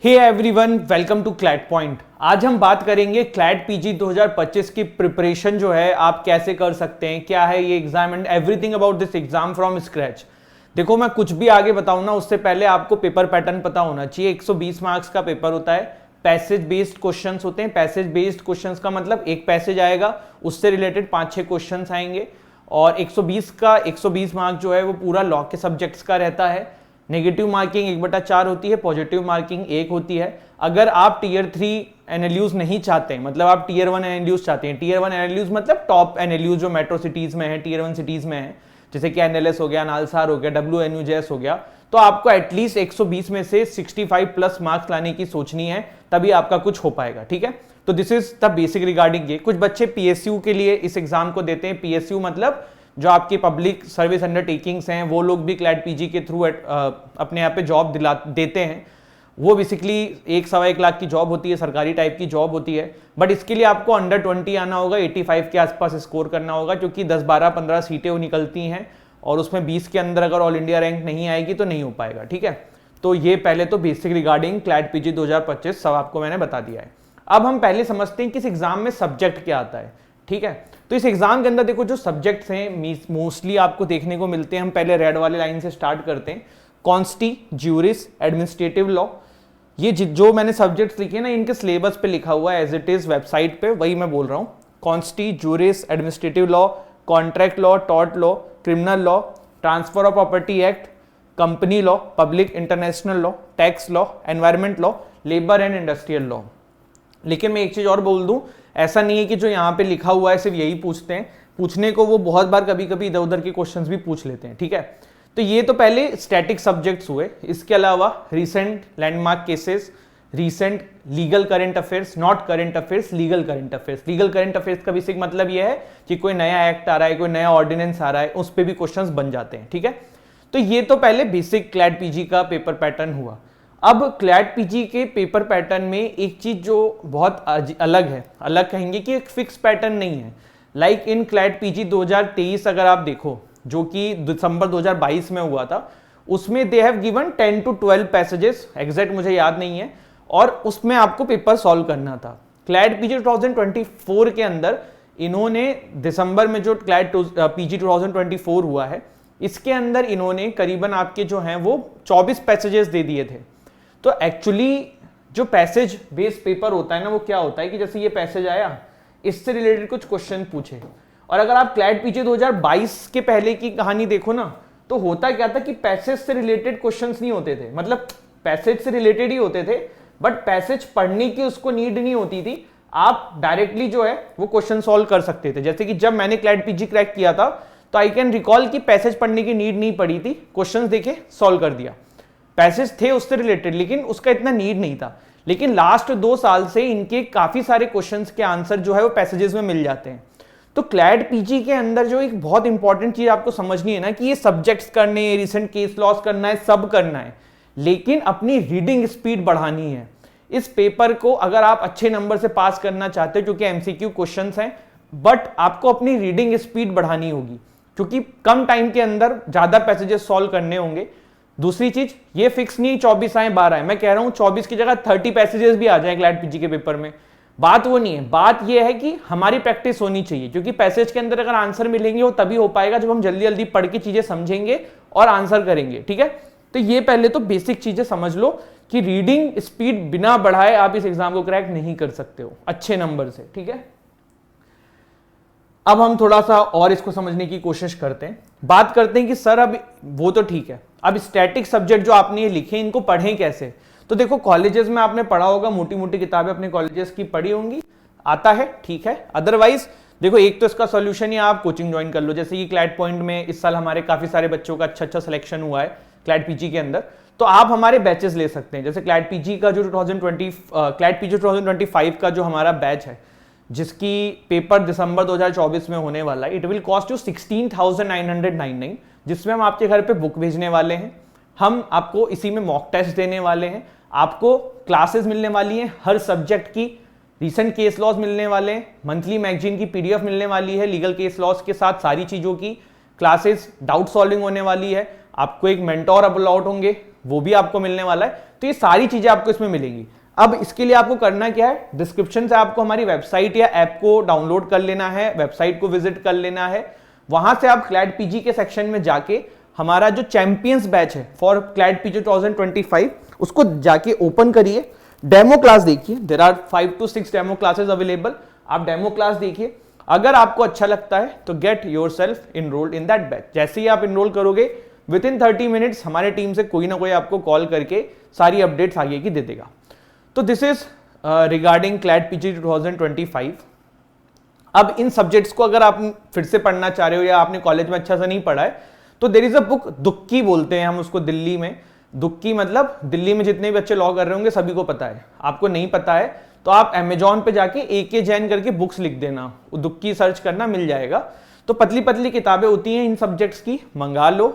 Hey everyone, welcome to CLAT point. आज हम बात करेंगे क्लैट पीजी 2025 की प्रिपरेशन जो है आप कैसे कर सकते हैं, क्या है ये exam and everything about this exam from scratch. देखो, मैं कुछ भी आगे बताऊं ना उससे पहले आपको पेपर पैटर्न पता होना चाहिए। 120 मार्क्स का पेपर होता है, पैसेज बेस्ड क्वेश्चंस होते हैं। पैसेज बेस्ड क्वेश्चंस का मतलब एक पैसेज आएगा, उससे रिलेटेड 5-6 क्वेश्चंस आएंगे और 120 मार्क जो है वो पूरा लॉ के सब्जेक्ट्स का रहता है। नेगेटिव मार्किंग 1/4 होती है, पॉजिटिव मार्किंग 1 होती है। अगर आप टीयर 3 एनएलयूज नहीं चाहते, मतलब आप टीयर 1 एनएलयूज चाहते हैं, टीयर 1 एनएलयूज मतलब टॉप एनएलयूज जो मेट्रो सिटीज में है, टीयर 1 सिटीज में है, जैसे कि एनएलएस हो गया, नालसार हो गया, WNUJS हो गया, तो आपको एटलीस्ट 120 में से 65 प्लस मार्क्स लाने की सोचनी है, तभी आपका कुछ हो पाएगा। ठीक है, तो this is the basic regarding ये। कुछ बच्चे पीएसयू के लिए इस एग्जाम को देते हैं। पीएसयू मतलब जो आपकी पब्लिक सर्विस अंडरटेकिंग्स हैं, वो लोग भी क्लैट पीजी के थ्रू अपने यहाँ पे जॉब देते हैं। वो बेसिकली 1-1.25 लाख की जॉब होती है, सरकारी टाइप की जॉब होती है। बट इसके लिए आपको अंडर 20 आना होगा, 85 के आसपास स्कोर करना होगा, क्योंकि 10, 12, 15 सीटें वो निकलती हैं और उसमें 20 के अंदर अगर ऑल इंडिया रैंक नहीं आएगी तो नहीं हो पाएगा। ठीक है, तो ये पहले तो बेसिक रिगार्डिंग क्लैट पीजी 2025 सब आपको मैंने बता दिया है। अब हम पहले समझते हैं कि इस एग्जाम में सब्जेक्ट क्या आता है। ठीक है, तो इस एग्जाम के अंदर देखो जो सब्जेक्ट्स हैं मोस्टली आपको देखने को मिलते हैं। हम पहले रेड वाले लाइन से स्टार्ट करते हैं। कॉन्स्टी, ज्यूरिस, एडमिनिस्ट्रेटिव लॉ, ये जो मैंने सब्जेक्ट्स लिखे ना, इनके सिलेबस पे लिखा हुआ है एज इट इज वेबसाइट पे, वही मैं बोल रहा हूँ। Consti, juris, administrative law, contract law, tort law, criminal law, transfer of property act, company law, public international law, tax law, environment law, labour and industrial law. लेकिन मैं एक चीज और बोल दूं, ऐसा नहीं है कि जो यहाँ पे लिखा हुआ है सिर्फ यही पूछते हैं। पूछने को वो बहुत बार कभी कभी इधर उधर के क्वेश्चंस भी पूछ लेते हैं। ठीक है, तो ये तो पहले स्टैटिक सब्जेक्ट्स हुए। इसके अलावा recent landmark cases, recent legal current affairs, not current affairs, legal current affairs. Legal current affairs का बेसिक मतलब ये है कि कोई नया एक्ट आ रहा है, कोई नया ऑर्डिनेंस आ रहा है, उस पर भी क्वेश्चंस बन जाते हैं। ठीक है, तो ये तो पहले बेसिक क्लैट पीजी का पेपर पैटर्न हुआ। अब क्लैट पीजी के पेपर पैटर्न में एक चीज जो बहुत अलग है, अलग कहेंगे कि एक फिक्स पैटर्न नहीं है। लाइक इन क्लैट पीजी 2023 अगर आप देखो, जो कि दिसंबर 2022 में हुआ था, उसमें they have given 10 to 12 passages, exact मुझे याद नहीं है, और उसमें आपको पेपर सॉल्व करना था। क्लैट पीजी 2024 के अंदर इन्होंने दिसंबर में जो क्लैट पीजी 2024 हुआ है, इसके अंदर इन्होंने करीबन आपके जो हैं वो 24 पैसेजेस दे दिए थे। तो एक्चुअली जो पैसेज बेस्ड पेपर होता है ना, वो क्या होता है कि जैसे ये पैसेज आया, इससे रिलेटेड कुछ क्वेश्चन पूछे। और अगर आप क्लैट पीजी 2022 के पहले की कहानी देखो ना, तो होता क्या था कि पैसेज से रिलेटेड क्वेश्चंस नहीं होते थे, मतलब पैसेज से रिलेटेड ही होते थे, बट पैसेज पढ़ने की उसको नीड नहीं होती थी। आप डायरेक्टली जो है वो क्वेश्चन सॉल्व कर सकते थे। जैसे कि जब मैंने क्लैट पीजी क्रैक किया था, तो आई कैन रिकॉल कि पैसेज पढ़ने की नीड नहीं पड़ी थी, क्वेश्चन देखे सॉल्व कर दिया। पैसेज थे उससे रिलेटेड, लेकिन उसका इतना नीड नहीं था। लेकिन लास्ट 2 साल से इनके काफी सारे क्वेश्चंस के आंसर जो है वो पैसेजेस में मिल जाते हैं। तो क्लैट पीजी के अंदर जो एक बहुत इंपॉर्टेंट चीज आपको समझनी है ना, कि ये सब्जेक्ट्स करने हैं, रिसेंट केस लॉस करना है, सब करना है, लेकिन अपनी रीडिंग स्पीड बढ़ानी है। इस पेपर को अगर आप अच्छे नंबर से पास करना चाहते हो, क्योंकि एमसीक्यू क्वेश्चंस हैं, बट आपको अपनी रीडिंग स्पीड बढ़ानी होगी, क्योंकि कम टाइम के अंदर ज्यादा पैसेजेस सॉल्व करने होंगे। दूसरी चीज, ये फिक्स नहीं 24 आए 12 आए, मैं कह रहा हूं 24 की जगह 30 पैसेजेस भी आ जाए क्लैट पीजी के पेपर में, बात वो नहीं है। बात ये है कि हमारी प्रैक्टिस होनी चाहिए, क्योंकि पैसेज के अंदर अगर आंसर मिलेंगे वो तभी हो पाएगा जब हम जल्दी जल्दी पढ़ के चीजें समझेंगे और आंसर करेंगे। ठीक है, तो ये पहले तो बेसिक चीजें समझ लो कि रीडिंग स्पीड बिना बढ़ाए आप इस एग्जाम को क्रैक नहीं कर सकते हो अच्छे नंबर से। ठीक है, अब हम थोड़ा सा और इसको समझने की कोशिश करते हैं। बात करते हैं कि सर अब वो तो ठीक है, अब स्टैटिक सब्जेक्ट जो आपने ये लिखे इनको पढ़ें कैसे। तो देखो, कॉलेजेस में आपने पढ़ा होगा, मोटी मोटी किताबें अपने कॉलेजेस की पढ़ी होंगी, आता है, ठीक है। अदरवाइज देखो, एक तो इसका सॉल्यूशन ही आप कोचिंग ज्वाइन कर लो। जैसे कि क्लैट पॉइंट में इस साल हमारे काफी सारे बच्चों का अच्छा सिलेक्शन हुआ है क्लैट पीजी के अंदर, तो आप हमारे बैचेस ले सकते हैं। जैसे क्लैट पीजी का जो क्लैट पीजी 2025 का जो हमारा बैच है, जिसकी पेपर दिसंबर 2024 में होने वाला है, इट विल कॉस्ट यू 16,999, जिसमें हम आपके घर पे बुक भेजने वाले हैं, हम आपको इसी में मॉक टेस्ट देने वाले हैं, आपको क्लासेस मिलने वाली हैं हर सब्जेक्ट की, रिसेंट केस लॉज मिलने वाले हैं, मंथली मैगजीन की पीडीएफ मिलने वाली है लीगल केस लॉज के साथ सारी चीजों की, क्लासेस डाउट सॉल्विंग होने वाली है, आपको एक मेंटोर अपलॉट होंगे, वो भी आपको मिलने वाला है। तो ये सारी चीजें आपको इसमें मिलेंगी। अब इसके लिए आपको करना क्या है, डिस्क्रिप्शन से आपको हमारी वेबसाइट या ऐप को डाउनलोड कर लेना है, वेबसाइट को विजिट कर लेना है। वहां से आप क्लैड पीजी के सेक्शन में जाके हमारा जो चैंपियंस बैच है फॉर क्लैड पीजी 2025 उसको जाके ओपन करिए, डेमो क्लास देखिए। There are 5 to 6 demo classes available. आप डेमो क्लास देखिए, अगर आपको अच्छा लगता है तो get yourself enrolled in that batch. जैसे ही आप इनरोल करोगे विद इन 30 मिनट्स हमारे टीम से कोई ना कोई आपको कॉल करके सारी अपडेट्स आगे की दे देगा। तो this is regarding clad PG 2025। अब इन सब्जेक्ट्स को अगर आप फिर से पढ़ना चाह रहे हो या आपने कॉलेज में अच्छा से नहीं पढ़ा है तो देयर इज अ बुक, दुक्की बोलते हैं हम उसको दिल्ली में। दुक्की मतलब दिल्ली में जितने भी बच्चे लॉ कर रहे होंगे सभी को पता है। आपको नहीं पता है तो आप अमेजॉन पे जाके AK जैन करके बुक्स लिख देना, दुक्की सर्च करना, मिल जाएगा। तो पतली पतली किताबें होती हैं इन सब्जेक्ट्स की, मंगा लो।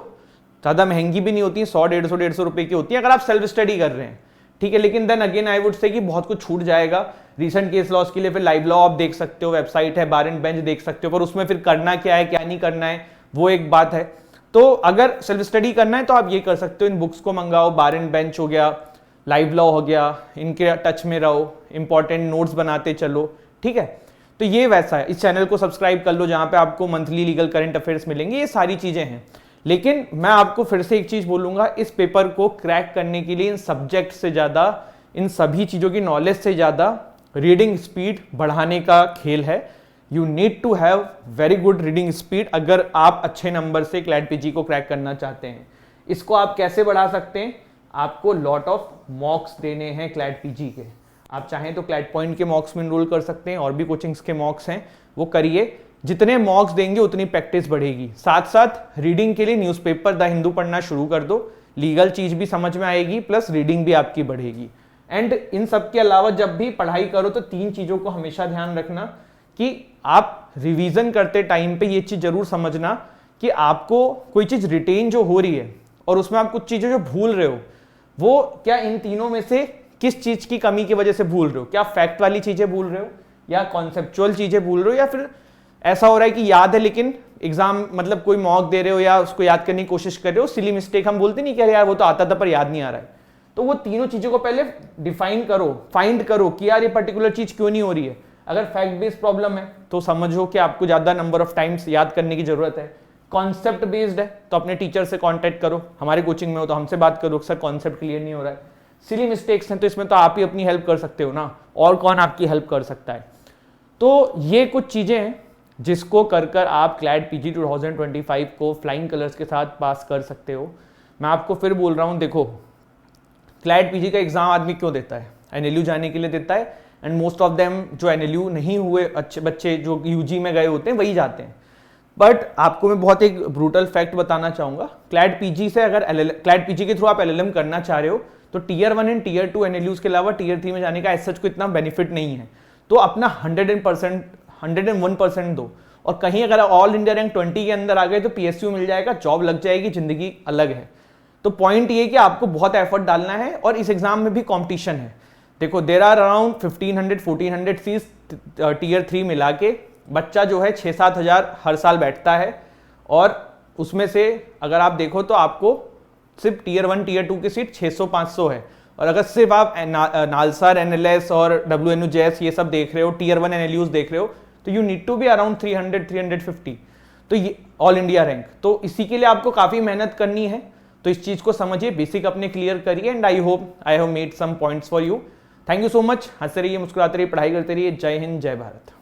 ज़्यादा महंगी भी नहीं होती, 100-150 रुपए की होती है अगर आप सेल्फ स्टडी कर रहे हैं, ठीक है। लेकिन then again I would say कि बहुत कुछ छूट जाएगा। रीसेंट केस लॉस के लिए फिर लाइव लॉ आप देख सकते हो, वेबसाइट है, बार एंड बेंच देख सकते हो, पर उसमें फिर करना क्या है क्या नहीं करना है वो एक बात है। तो अगर सेल्फ स्टडी करना है तो आप ये कर सकते हो, इन बुक्स को मंगाओ, बार एंड बेंच हो गया, लाइव लॉ हो गया, इनके टच में रहो, इंपॉर्टेंट नोट्स बनाते चलो, ठीक है। तो ये वैसा है। इस चैनल को सब्सक्राइब कर लो जहां पे आपको मंथली लीगल करंट अफेयर्स मिलेंगे, ये सारी चीजें हैं। लेकिन मैं आपको फिर से एक चीज बोलूंगा, इस पेपर को क्रैक करने के लिए इन सब्जेक्ट से ज्यादा, इन सभी चीजों की नॉलेज से ज्यादा रीडिंग स्पीड बढ़ाने का खेल है। You need to have very good reading speed अगर आप अच्छे नंबर से क्लैड पीजी को क्रैक करना चाहते हैं। इसको आप कैसे बढ़ा सकते हैं, आपको लॉट ऑफ मॉक्स देने हैं क्लैड पीजी के। आप चाहें तो क्लैड पॉइंट के मॉक्स में इनरोल कर सकते हैं, और भी कोचिंग्स के मॉक्स हैं, वो करिए। जितने मॉक्स देंगे उतनी प्रैक्टिस बढ़ेगी। साथ साथ रीडिंग के लिए न्यूज़पेपर द हिंदू पढ़ना शुरू कर दो, लीगल चीज भी समझ में आएगी, प्लस रीडिंग भी आपकी बढ़ेगी। एंड इन सब के अलावा जब भी पढ़ाई करो तो 3 चीजों को हमेशा ध्यान रखना कि आप रिवीजन करते टाइम पे ये चीज जरूर समझना कि आपको कोई चीज रिटेन जो हो रही है और उसमें आप कुछ चीजें जो भूल रहे हो, वो क्या इन तीनों में से किस चीज की कमी की वजह से भूल रहे हो। क्या फैक्ट वाली चीजें भूल रहे हो, या कॉन्सेप्चुअल चीजें भूल रहे हो, या फिर ऐसा हो रहा है कि याद है लेकिन एग्जाम मतलब कोई मॉक दे रहे हो या उसको याद करने की कोशिश कर रहे हो, सिली मिस्टेक हम बोलते नहीं कि यार वो तो आता था पर याद नहीं आ रहा है। तो वो तीनों चीजों को पहले डिफाइन करो, फाइंड करो कि यार ये पर्टिकुलर चीज क्यों नहीं हो रही है। अगर फैक्ट बेस्ड प्रॉब्लम है तो समझो कि आपको ज्यादा नंबर ऑफ टाइम्स याद करने की जरूरत है। कॉन्सेप्ट बेस्ड है तो अपने टीचर से कांटेक्ट करो, हमारे कोचिंग में हो तो हमसे बात करो, सर कॉन्सेप्ट क्लियर नहीं हो रहा है। सिली मिस्टेक्स हैं तो इसमें तो आप ही अपनी हेल्प कर सकते हो ना, और कौन आपकी हेल्प कर सकता है। तो ये कुछ चीजें हैं जिसको कर कर आप क्लैड पीजी 2025 को फ्लाइंग कलर्स के साथ पास कर सकते हो। मैं आपको फिर बोल रहा हूँ, देखो क्लैड पीजी का एग्जाम आदमी क्यों देता है, NLU जाने के लिए देता है। एंड मोस्ट ऑफ देम जो NLU नहीं हुए अच्छे बच्चे जो UG में गए होते हैं वही जाते हैं। बट आपको मैं बहुत एक ब्रूटल फैक्ट बताना चाहूंगा, क्लैड पीजी से अगर क्लैड पीजी के थ्रू आप LLM करना चाह रहे हो तो Tier 1 एंड Tier 2 NLUs के अलावा Tier 3 में जाने का एज सच को इतना बेनिफिट नहीं है। तो अपना 101% दो, और कहीं अगर ऑल इंडिया रैंक 20 के अंदर आ गए तो PSU मिल जाएगा, जॉब लग जाएगी, जिंदगी अलग है। तो पॉइंट ये कि आपको बहुत एफर्ट डालना है, और इस एग्जाम में भी कंपटीशन है। देखो there are around 1500-1400 seats Tier 3 मिला के, बच्चा जो है 6-7 हज़ार हर साल बैठता है, और उसमें से अगर आप देखो तो आपको सिर्फ Tier 1 Tier 2 की सीट 600-500 है। और अगर सिर्फ आप नालसार NLS और WNUJS ये सब देख रहे हो, Tier 1 NLUs देख रहे हो, तो you need to be around 300-350, तो ये ऑल इंडिया रैंक। तो इसी के लिए आपको काफ़ी मेहनत करनी है। तो इस चीज़ को समझिए, बेसिक अपने क्लियर करिए, and I hope I have made some points for you. Thank you so much. हंसते रहिए, मुस्कुराते रहिए, पढ़ाई करते रहिए। जय हिंद, जय भारत।